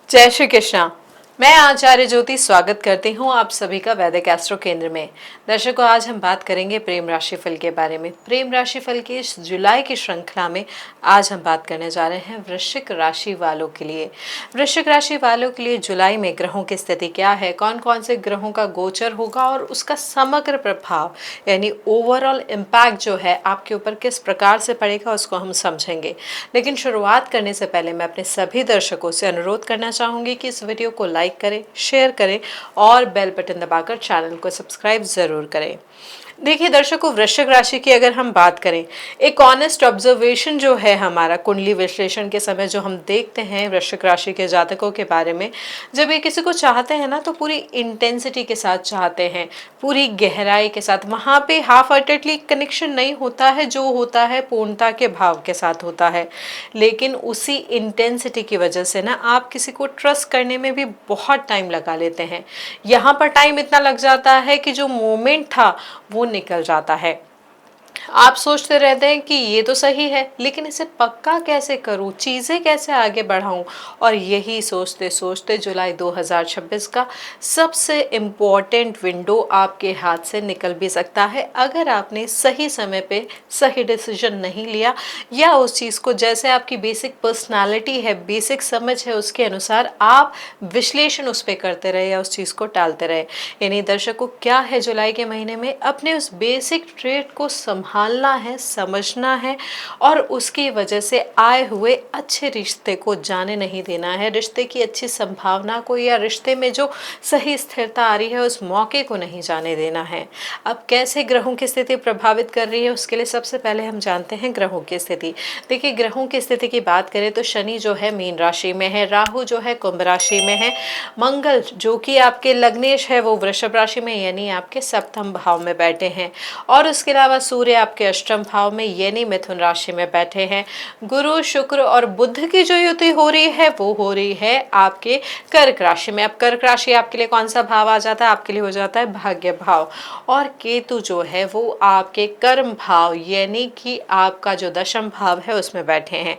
जय श्री कृष्णा। मैं आचार्य ज्योति स्वागत करती हूँ आप सभी का वैदिक एस्ट्रो केंद्र में। दर्शकों, आज हम बात करेंगे प्रेम राशि फल के बारे में। प्रेम राशि फल की इस जुलाई की श्रृंखला में आज हम बात करने जा रहे हैं वृश्चिक राशि वालों के लिए। वृश्चिक राशि वालों के लिए जुलाई में ग्रहों की स्थिति क्या है, कौन कौन से ग्रहों का गोचर होगा और उसका समग्र प्रभाव यानी ओवरऑल इम्पैक्ट जो है आपके ऊपर किस प्रकार से पड़ेगा, उसको हम समझेंगे। लेकिन शुरुआत करने से पहले मैं अपने सभी दर्शकों से अनुरोध करना चाहूँगी कि इस वीडियो को लाइक करें, शेयर करें और बेल बटन दबाकर चैनल को सब्सक्राइब जरूर करें। देखिए दर्शकों, वृश्चिक राशि की अगर हम बात करें, एक ऑनेस्ट ऑब्जर्वेशन जो है हमारा कुंडली विश्लेषण के समय जो हम देखते हैं वृश्चिक राशि के जातकों के बारे में, जब ये किसी को चाहते हैं ना तो पूरी इंटेंसिटी के साथ चाहते हैं, पूरी गहराई के साथ। वहाँ पे हाफ हार्टेडली कनेक्शन नहीं होता है, जो होता है पूर्णता के भाव के साथ होता है। लेकिन उसी इंटेंसिटी की वजह से ना आप किसी को ट्रस्ट करने में भी बहुत टाइम लगा लेते हैं। यहाँ पर टाइम इतना लग जाता है कि जो मोमेंट था वो निकल जाता है। आप सोचते रहते हैं कि ये तो सही है, लेकिन इसे पक्का कैसे करूं, चीज़ें कैसे आगे बढ़ाऊं। और यही सोचते सोचते जुलाई 2026 का सबसे इम्पोर्टेंट विंडो आपके हाथ से निकल भी सकता है, अगर आपने सही समय पे सही डिसीजन नहीं लिया या उस चीज़ को, जैसे आपकी बेसिक पर्सनालिटी है, बेसिक समझ है, उसके अनुसार आप विश्लेषण उस पर करते रहे या उस चीज़ को टालते रहे। यानी दर्शकों, क्या है जुलाई के महीने में अपने उस बेसिक ट्रेड को संभालना है, समझना है और उसकी वजह से आए हुए अच्छे रिश्ते को जाने नहीं देना है। रिश्ते की अच्छी संभावना को या रिश्ते में जो सही स्थिरता आ रही है उस मौके को नहीं जाने देना है। अब कैसे ग्रहों की स्थिति प्रभावित कर रही है, उसके लिए सबसे पहले हम जानते हैं ग्रहों की स्थिति। देखिए, ग्रहों की स्थिति की बात करें तो शनि जो है मीन राशि में है, राहु जो है कुंभ राशि में है, मंगल जो कि आपके लग्नेश है वो वृषभ राशि में यानी आपके सप्तम भाव में बैठे हैं, और उसके अलावा सूर्य आपके अष्टम भाव में यानी मिथुन राशि में बैठे हैं। गुरु, शुक्र और बुध की जो युति हो रही है वो हो रही है आपके कर्क राशि में। अब कर्क राशि आपके लिए कौन सा भाव आ जाता है? आपके लिए हो जाता है भाग्य भाव। और केतु जो है वो आपके कर्म भाव यानी कि आपका जो दशम भाव है उसमें बैठे हैं।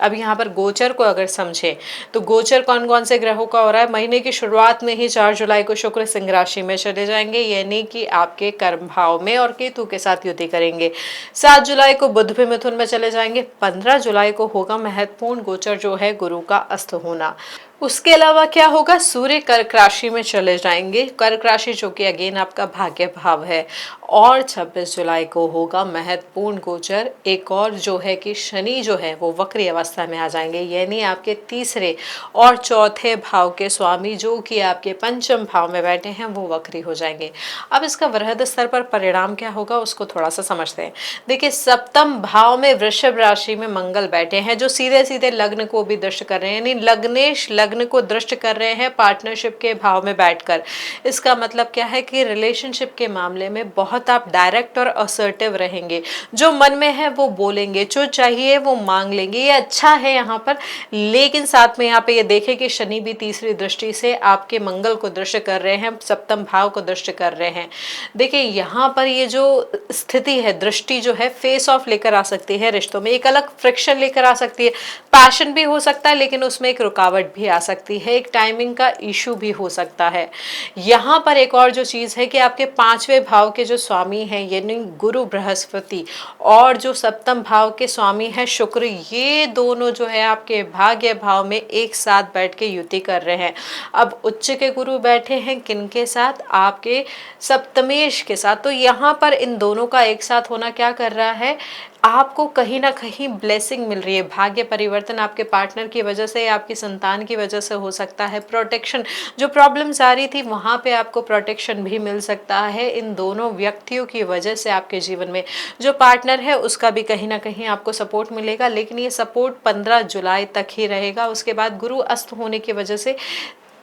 अब यहाँ पर गोचर को अगर समझे तो गोचर कौन कौन से ग्रहों का हो रहा है। महीने की शुरुआत में ही 4 जुलाई को शुक्र सिंह राशि में चले जाएंगे यानी कि आपके कर्म भाव में और केतु के साथ युति करेंगे। 7 जुलाई को बुध भी मिथुन में चले जाएंगे। 15 जुलाई को होगा महत्वपूर्ण गोचर जो है गुरु का अस्त होना। उसके अलावा क्या होगा, सूर्य कर्क राशि में चले जाएंगे, कर्क राशि जो कि अगेन आपका भाग्य भाव है। और 26 जुलाई को होगा महत्वपूर्ण गोचर एक और, जो है कि शनि जो है वो वक्री अवस्था में आ जाएंगे यानी आपके तीसरे और चौथे भाव के स्वामी जो कि आपके पंचम भाव में बैठे हैं वो वक्री हो जाएंगे। अब इसका वृहद स्तर पर परिणाम क्या होगा उसको थोड़ा सा समझते हैं। देखिए, सप्तम भाव में वृषभ राशि में मंगल बैठे हैं जो सीधे सीधे लग्न को भी दृष्ट कर रहे हैं, यानी लग्नेश लग्न को दृष्ट कर रहे हैं पार्टनरशिप के भाव में बैठकर। इसका मतलब क्या है कि रिलेशनशिप के मामले में बहुत आप डायरेक्ट और असर्टिव रहेंगे, जो मन में है वो बोलेंगे, जो चाहिए वो मांग लेंगे, ये अच्छा है यहाँ पर। लेकिन साथ में यहाँ पे ये देखें कि शनि भी तीसरी दृष्टि से आपके मंगल को दृष्ट कर रहे हैं, सप्तम भाव को दृष्ट कर रहे हैं। देखिए, यहाँ पर ये जो स्थिति है, दृष्टि जो है फेस ऑफ लेकर आ सकती है रिश्तों में, एक अलग फ्रिक्शन लेकर आ सकती है। पैशन भी हो सकता है लेकिन उसमें एक रुकावट भी आ सकती है, एक टाइमिंग का इशू भी हो सकता है। यहाँ पर एक और जो चीज है कि आपके 5वें भाव के जो स्वामी हैं यानी गुरु बृहस्पति और जो सप्तम भाव के स्वामी है शुक्र, ये दोनों जो है आपके भाग्य भाव में एक साथ बैठ के युति कर रहे हैं। अब उच्च के गुरु बैठे हैं किनके साथ? आपके सप्तमेश के साथ। तो यहाँ पर इन दोनों का एक साथ होना क्या कर रहा है, आपको कहीं ना कहीं ब्लेसिंग मिल रही है, भाग्य परिवर्तन आपके पार्टनर की वजह से, आपकी संतान की वजह से हो सकता है। प्रोटेक्शन, जो प्रॉब्लम्स आ रही थी वहाँ पे आपको प्रोटेक्शन भी मिल सकता है इन दोनों व्यक्तियों की वजह से। आपके जीवन में जो पार्टनर है उसका भी कहीं ना कहीं आपको सपोर्ट मिलेगा, लेकिन ये सपोर्ट 15 जुलाई तक ही रहेगा। उसके बाद गुरु अस्त होने की वजह से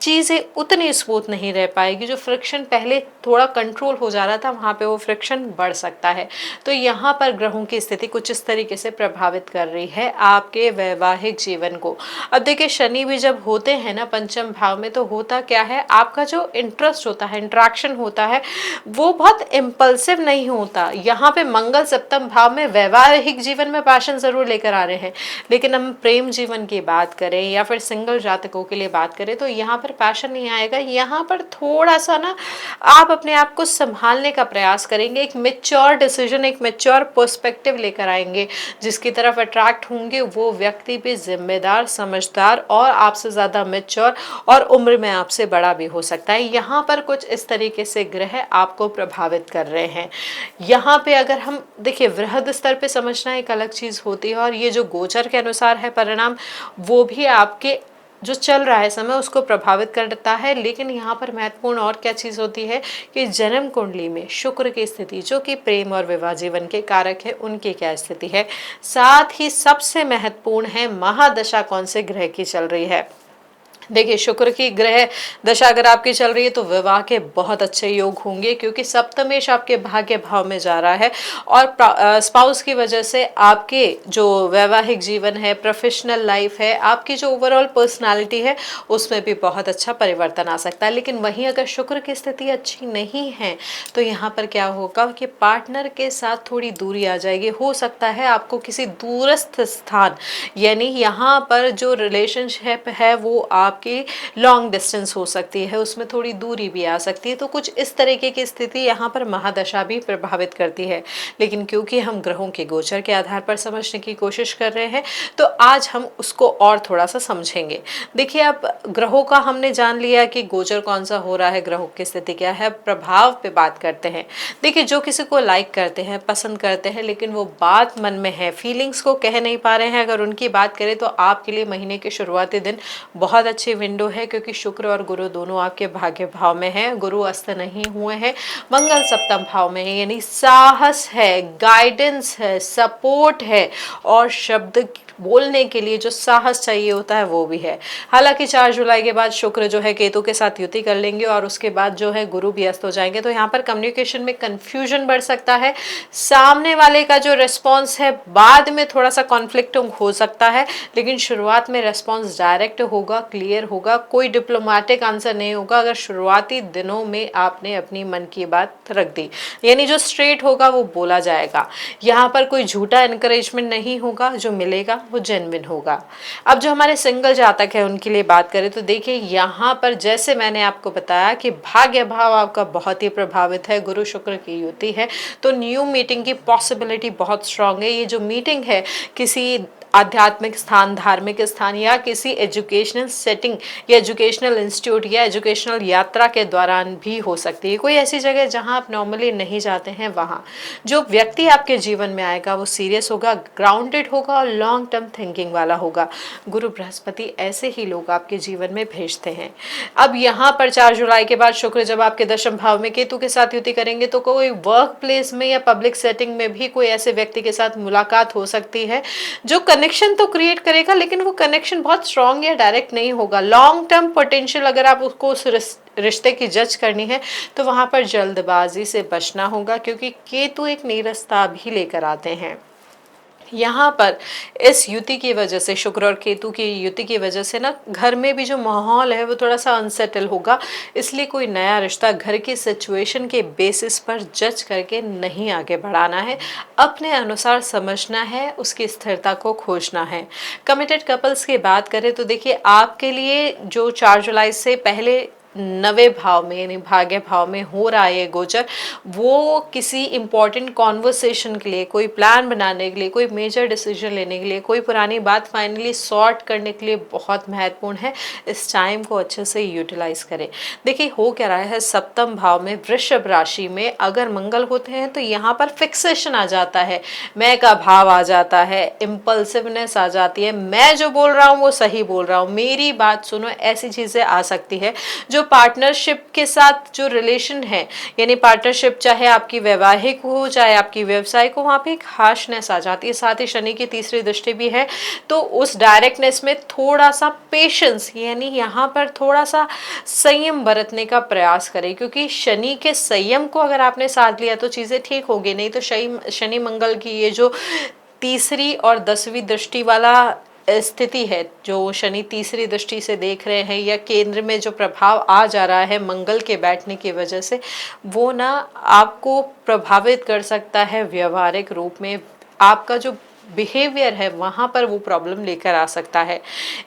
चीज़ें उतनी स्मूथ नहीं रह पाएगी। जो फ्रिक्शन पहले थोड़ा कंट्रोल हो जा रहा था, वहाँ पे वो फ्रिक्शन बढ़ सकता है। तो यहाँ पर ग्रहों की स्थिति कुछ इस तरीके से प्रभावित कर रही है आपके वैवाहिक जीवन को। अब देखिए, शनि भी जब होते हैं ना पंचम भाव में, तो होता क्या है, आपका जो इंटरेस्ट होता है, इंट्रैक्शन होता है, वो बहुत इम्पल्सिव नहीं होता। यहाँ पे मंगल सप्तम भाव में वैवाहिक जीवन में पैशन जरूर लेकर आ रहे हैं, लेकिन हम प्रेम जीवन की बात करें या फिर सिंगल जातकों के लिए बात करें तो यहाँ पर पैशन नहीं आएगा। यहाँ पर थोड़ा सा ना आप अपने आप को संभालने का प्रयास करेंगे, एक मेच्योर डिसीजन, एक मेच्योर पर्सपेक्टिव लेकर आएंगे। जिसकी तरफ अट्रैक्ट होंगे वो व्यक्ति भी जिम्मेदार, समझदार और आपसे ज़्यादा मेच्योर और उम्र में आपसे बड़ा भी हो सकता है। यहाँ पर कुछ इस तरीके से ग्रह आपको प्रभावित कर रहे हैं। यहाँ पे अगर हम देखिए, वृहद स्तर पे समझना एक अलग चीज़ होती है, और ये जो गोचर के अनुसार है परिणाम, वो भी आपके जो चल रहा है समय उसको प्रभावित करता है। लेकिन यहाँ पर महत्वपूर्ण और क्या चीज़ होती है कि जन्म कुंडली में शुक्र की स्थिति, जो कि प्रेम और विवाह जीवन के कारक है, उनकी क्या स्थिति है। साथ ही सबसे महत्वपूर्ण है महादशा कौन से ग्रह की चल रही है। देखिए, शुक्र की ग्रह दशा अगर आपकी चल रही है तो विवाह के बहुत अच्छे योग होंगे, क्योंकि सप्तमेश आपके भाग्य भाव में जा रहा है, और स्पाउस की वजह से आपके जो वैवाहिक जीवन है, प्रोफेशनल लाइफ है, आपकी जो ओवरऑल पर्सनालिटी है, उसमें भी बहुत अच्छा परिवर्तन आ सकता है। लेकिन वहीं अगर शुक्र की स्थिति अच्छी नहीं है तो यहाँ पर क्या होगा कि पार्टनर के साथ थोड़ी दूरी आ जाएगी। हो सकता है आपको किसी दूरस्थ स्थान, यानी यहाँ पर जो रिलेशनशिप है वो आपकी लॉन्ग डिस्टेंस हो सकती है, उसमें थोड़ी दूरी भी आ सकती है। तो कुछ इस तरीके की स्थिति यहाँ पर महादशा भी प्रभावित करती है। लेकिन क्योंकि हम ग्रहों के गोचर के आधार पर समझने की कोशिश कर रहे हैं, तो आज हम उसको और थोड़ा सा समझेंगे। देखिए, अब ग्रहों का हमने जान लिया कि गोचर कौन सा हो रहा है, ग्रहों की स्थिति क्या है। प्रभाव पे बात करते हैं। देखिए, जो किसी को लाइक करते हैं, पसंद करते हैं, लेकिन वो बात मन में है, फीलिंग्स को कह नहीं पा रहे हैं, अगर उनकी बात करें तो आपके लिए महीने के शुरुआती दिन बहुत अच्छी विंडो है, क्योंकि शुक्र और गुरु दोनों आपके भाग्य भाव में है। गुरु अस्त नहीं हुए हैं, मंगल सप्तम भाव में है, यानी साहस है, गाइडेंस है, सपोर्ट है, और शब्द बोलने के लिए जो साहस चाहिए होता है वो भी है। हालांकि 4 जुलाई के बाद शुक्र जो है केतु के साथ युति कर लेंगे, और उसके बाद जो है गुरु भी अस्त हो जाएंगे, तो यहाँ पर कम्युनिकेशन में कंफ्यूजन बढ़ सकता है। सामने वाले का जो रिस्पॉन्स है बाद में थोड़ा सा कॉन्फ्लिक्ट हो सकता है, लेकिन शुरुआत में रिस्पॉन्स डायरेक्ट होगा, क्लियर होगा, कोई डिप्लोमेटिक आंसर नहीं होगा। अगर शुरुआती दिनों में आपने अपनी मन की बात रख दी, यानी जो स्ट्रेट होगा वो बोला जाएगा। यहाँ पर कोई झूठा एनकरेजमेंट नहीं होगा, जो मिलेगा वो जेन्युइन होगा। अब जो हमारे सिंगल जातक है उनके लिए बात करें तो देखिए, यहाँ पर जैसे मैंने आपको बताया कि भाग्य भाव आपका बहुत ही प्रभावित है, गुरु शुक्र की युति है, तो न्यू मीटिंग की पॉसिबिलिटी बहुत स्ट्रांग है। ये जो मीटिंग है किसी आध्यात्मिक स्थान, धार्मिक स्थान, या किसी एजुकेशनल सेटिंग या एजुकेशनल इंस्टीट्यूट या एजुकेशनल यात्रा के दौरान भी हो सकती है। कोई ऐसी जगह जहां आप नॉर्मली नहीं जाते हैं, वहां जो व्यक्ति आपके जीवन में आएगा वो सीरियस होगा, ग्राउंडेड होगा और लॉन्ग टर्म थिंकिंग वाला होगा। गुरु बृहस्पति ऐसे ही लोग आपके जीवन में भेजते हैं। अब यहाँ पर 4 जुलाई के बाद शुक्र जब आपके दशम भाव में केतु के साथ युति करेंगे, तो कोई वर्क प्लेस में या पब्लिक सेटिंग में भी कोई ऐसे व्यक्ति के साथ मुलाकात हो सकती है जो कनेक्शन तो क्रिएट करेगा, लेकिन वो कनेक्शन बहुत स्ट्रांग या डायरेक्ट नहीं होगा। लॉन्ग टर्म पोटेंशियल अगर आप उसको उस रिश्ते की जज करनी है तो वहां पर जल्दबाजी से बचना होगा, क्योंकि केतु एक नीरसता भी लेकर आते हैं। यहाँ पर इस युति की वजह से, शुक्र और केतु की युति की वजह से ना, घर में भी जो माहौल है वो थोड़ा सा अनसेटल होगा। इसलिए कोई नया रिश्ता घर की सिचुएशन के बेसिस पर जज करके नहीं आगे बढ़ाना है, अपने अनुसार समझना है, उसकी स्थिरता को खोजना है। कमिटेड कपल्स की बात करें तो देखिए, आपके लिए जो 4 जुलाई से पहले 9वें भाव में यानी भाग्य भाव में हो रहा है ये गोचर, वो किसी इंपॉर्टेंट कॉन्वर्सेशन के लिए, कोई प्लान बनाने के लिए, कोई मेजर डिसीजन लेने के लिए, कोई पुरानी बात फाइनली सॉर्ट करने के लिए बहुत महत्वपूर्ण है। इस टाइम को अच्छे से यूटिलाइज करें। देखिए, हो क्या रहा है, सप्तम भाव में वृषभ राशि में अगर मंगल होते हैं तो यहाँ पर फिक्सेशन आ जाता है, मैं का भाव आ जाता है, इम्पल्सिवनेस आ जाती है, मैं जो बोल रहा हूँ वो सही बोल रहा हूँ, मेरी बात सुनो, ऐसी चीजें आ सकती है जो जो पार्टनरशिप के साथ जो रिलेशन है, यानी पार्टनरशिप चाहे आपकी वैवाहिक हो चाहे आपकी व्यवसायिक हो, वहाँ पे एक हार्शनेस आ जाती है। साथ ही शनि की तीसरी दृष्टि भी है, तो उस डायरेक्टनेस में थोड़ा सा पेशेंस, यानी यहाँ पर थोड़ा सा संयम बरतने का प्रयास करें, क्योंकि शनि के संयम को अगर आपने साथ लिया तो चीज़ें ठीक होगी, नहीं तो शनि शनि मंगल की ये जो तीसरी और 10वीं दृष्टि वाला स्थिति है, जो शनि तीसरी दृष्टि से देख रहे हैं, या केंद्र में जो प्रभाव आ जा रहा है मंगल के बैठने की वजह से, वो ना आपको प्रभावित कर सकता है व्यवहारिक रूप में। आपका जो बिहेवियर है वहाँ पर वो प्रॉब्लम लेकर आ सकता है।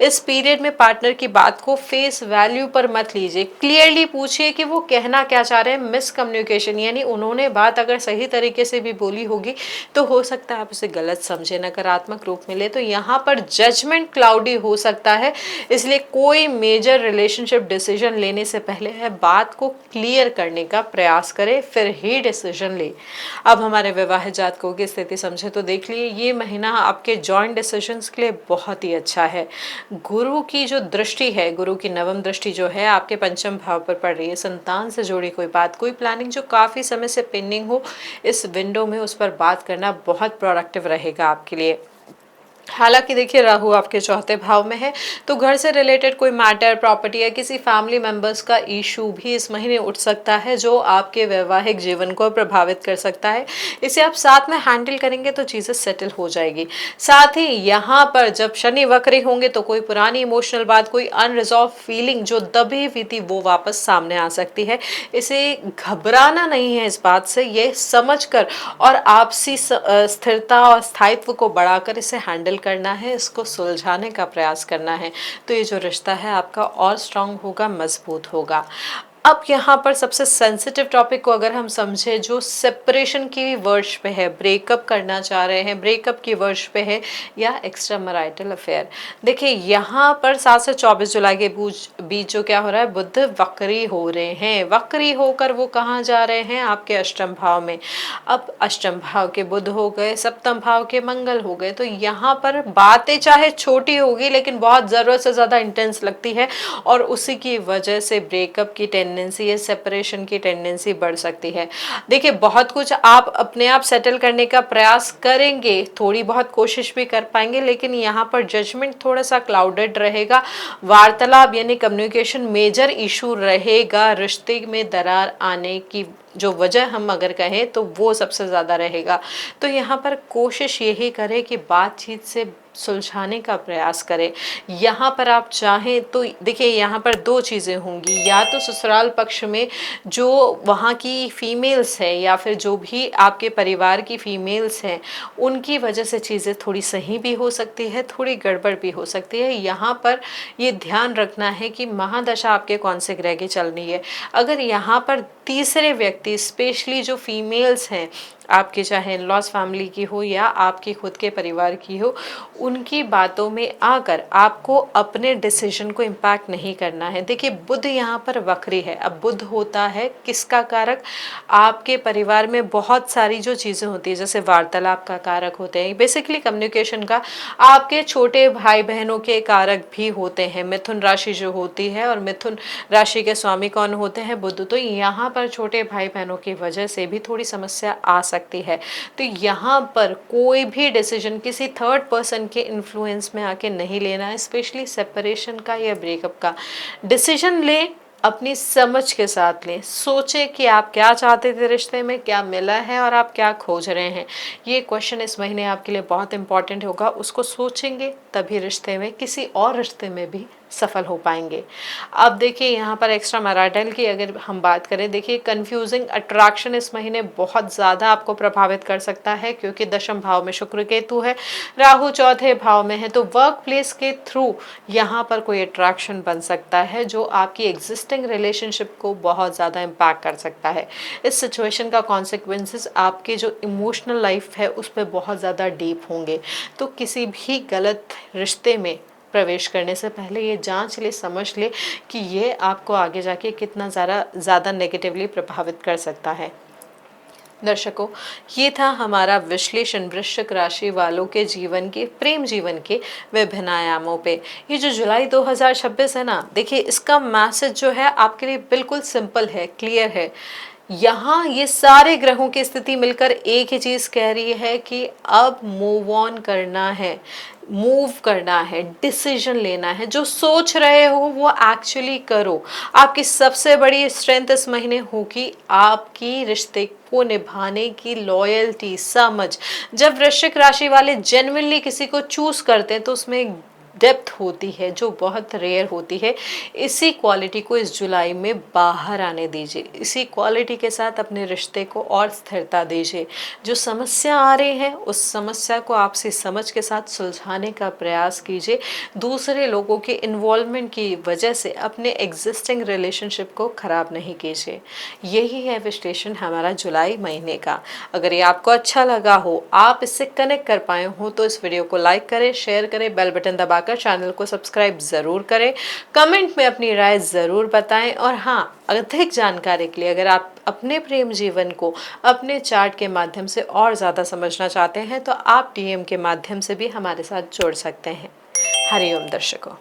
इस पीरियड में पार्टनर की बात को फेस वैल्यू पर मत लीजिए, क्लियरली पूछिए कि वो कहना क्या चाह रहे हैं। मिसकम्युनिकेशन, यानी उन्होंने बात अगर सही तरीके से भी बोली होगी तो हो सकता है आप उसे गलत समझे, नकारात्मक रूप में ले, तो यहाँ पर जजमेंट क्लाउडी हो सकता है। इसलिए कोई मेजर रिलेशनशिप डिसीजन लेने से पहले बात को क्लियर करने का प्रयास करें, फिर ही डिसीजन ले। अब हमारे विवाहित जातकों की स्थिति समझे तो देख लिए, ये महीना आपके जॉइंट डिसीजंस के लिए बहुत ही अच्छा है। गुरु की जो दृष्टि है, गुरु की नवम दृष्टि जो है आपके पंचम भाव पर पड़ रही है। संतान से जुड़ी कोई बात, कोई प्लानिंग जो काफ़ी समय से पेंडिंग हो, इस विंडो में उस पर बात करना बहुत प्रोडक्टिव रहेगा आपके लिए। हालांकि देखिए राहु आपके चौथे भाव में है, तो घर से रिलेटेड कोई मैटर, प्रॉपर्टी या किसी फैमिली मेंबर्स का इशू भी इस महीने उठ सकता है, जो आपके वैवाहिक जीवन को प्रभावित कर सकता है। इसे आप साथ में हैंडल करेंगे तो चीज़ें सेटल हो जाएगी। साथ ही यहाँ पर जब शनि वक्री होंगे तो कोई पुरानी इमोशनल बात, कोई अनरिजॉल्व फीलिंग जो दबी हुई थी वो वापस सामने आ सकती है। इसे घबराना नहीं है इस बात से, ये समझ कर और आपसी स्थिरता और स्थायित्व को बढ़ाकर इसे हैंडल करना है, इसको सुलझाने का प्रयास करना है, तो ये जो रिश्ता है आपका और स्ट्रांग होगा, मजबूत होगा। अब यहाँ पर सबसे सेंसिटिव टॉपिक को अगर हम समझे, जो सेपरेशन की वर्ष पे है, ब्रेकअप करना चाह रहे हैं, ब्रेकअप की वर्ष पे है, या एक्स्ट्रा मैरिटल अफेयर। देखिए यहाँ पर 7 से 24 जुलाई के बीच जो क्या हो रहा है, बुध वक्री हो रहे हैं। वक्री होकर वो कहाँ जा रहे हैं, आपके अष्टम भाव में। अब अष्टम भाव के बुध हो गए, सप्तम भाव के मंगल हो गए, तो यहाँ पर बातें चाहे छोटी होगी लेकिन बहुत ज़रूरत से ज़्यादा इंटेंस लगती है, और उसी की वजह से ब्रेकअप की टेंडेंसी या सेपरेशन की टेंडेंसी बढ़ सकती है। देखिए बहुत कुछ आप अपने आप सेटल करने का प्रयास करेंगे, थोड़ी बहुत कोशिश भी कर पाएंगे, लेकिन यहाँ पर जजमेंट थोड़ा सा क्लाउडेड रहेगा। वार्तालाप यानी कम्युनिकेशन मेजर इशू रहेगा। रिश्ते में दरार आने की जो वजह हम अगर कहें तो वो सबसे ज़्यादा रहेगा। तो यहाँ पर कोशिश यही करें कि बातचीत से सुलझाने का प्रयास करें। यहाँ पर आप चाहें तो देखिए यहाँ पर दो चीज़ें होंगी, या तो ससुराल पक्ष में जो वहाँ की फीमेल्स है या फिर जो भी आपके परिवार की फीमेल्स हैं, उनकी वजह से चीज़ें थोड़ी सही भी हो सकती है, थोड़ी गड़बड़ भी हो सकती है। यहाँ पर ये ध्यान रखना है कि महादशा आपके कौन से ग्रह की चल रही है। अगर यहाँ पर तीसरे व्यक्ति, स्पेशली जो फीमेल्स हैं आपके, चाहे इन लॉज फैमिली की हो या आपके खुद के परिवार की हो, उनकी बातों में आकर आपको अपने डिसीजन को इम्पैक्ट नहीं करना है। देखिए बुध यहाँ पर वक्री है। अब बुध होता है किसका कारक, आपके परिवार में बहुत सारी जो चीज़ें होती है, जैसे वार्तालाप का कारक होते हैं, बेसिकली कम्युनिकेशन का। आपके छोटे भाई बहनों के कारक भी होते हैं। मिथुन राशि जो होती है, और मिथुन राशि के स्वामी कौन होते हैं, बुध, तो यहाँ पर छोटे भाई बहनों की वजह से भी थोड़ी समस्या आ सकती है। तो यहाँ पर कोई भी डिसीजन किसी थर्ड पर्सन के इन्फ्लुएंस में आके नहीं लेना है। स्पेशली सेपरेशन का या ब्रेकअप का डिसीजन लें, अपनी समझ के साथ लें। सोचें कि आप क्या चाहते थे रिश्ते में, क्या मिला है और आप क्या खोज रहे हैं। ये क्वेश्चन इस महीने आपके लिए बहुत इंपॉर्टेंट होगा। उसको सोचेंगे तभी रिश्ते में, किसी और रिश्ते में भी सफल हो पाएंगे। अब देखिए यहाँ पर एक्स्ट्रा मैरिटल की अगर हम बात करें, देखिए कंफ्यूजिंग अट्रैक्शन इस महीने बहुत ज़्यादा आपको प्रभावित कर सकता है, क्योंकि दशम भाव में शुक्र केतु है, राहु चौथे भाव में है, तो वर्क प्लेस के थ्रू यहाँ पर कोई अट्रैक्शन बन सकता है जो आपकी एग्जिस्टिंग रिलेशनशिप को बहुत ज़्यादा इम्पैक्ट कर सकता है। इस सिचुएशन का कॉन्सिक्वेंसेस आपके जो इमोशनल लाइफ है उस पर बहुत ज़्यादा डीप होंगे। तो किसी भी गलत रिश्ते में प्रवेश करने से पहले ये जांच ले, समझ ले कि ये आपको आगे जाके कितना ज़्यादा नेगेटिवली प्रभावित कर सकता है। दर्शकों, ये था हमारा विश्लेषण वृश्चिक राशि वालों के जीवन के, प्रेम जीवन के विभिन्न आयामों पे। ये जो जुलाई 2026 है ना, देखिए इसका मैसेज जो है आपके लिए बिल्कुल सिंपल है, क्लियर है। यहाँ ये सारे ग्रहों की स्थिति मिलकर एक ही चीज कह रही है कि अब मूव ऑन करना है, मूव करना है, डिसीजन लेना है। जो सोच रहे हो वो एक्चुअली करो। आपकी सबसे बड़ी स्ट्रेंथ इस महीने होगी आपकी रिश्ते को निभाने की लॉयल्टी, समझ। जब वृश्चिक राशि वाले जेन्युइनली किसी को चूज करते हैं तो उसमें एक डेप्थ होती है जो बहुत रेयर होती है। इसी क्वालिटी को इस जुलाई में बाहर आने दीजिए। इसी क्वालिटी के साथ अपने रिश्ते को और स्थिरता दीजिए। जो समस्या आ रही है उस समस्या को आपसी समझ के साथ सुलझाने का प्रयास कीजिए। दूसरे लोगों के इन्वॉल्वमेंट की वजह से अपने एग्जिस्टिंग रिलेशनशिप को खराब नहीं कीजिए। यही है विश्लेषण हमारा जुलाई महीने का। अगर ये आपको अच्छा लगा हो, आप इससे कनेक्ट कर पाए हो, तो इस वीडियो को लाइक करें, शेयर करें, बेल बटन दबाकर चैनल को सब्सक्राइब जरूर करें, कमेंट में अपनी राय जरूर बताएं। और हाँ, अधिक जानकारी के लिए अगर आप अपने प्रेम जीवन को अपने चार्ट के माध्यम से और ज़्यादा समझना चाहते हैं तो आप डीएम के माध्यम से भी हमारे साथ जुड़ सकते हैं। हरिओम दर्शकों।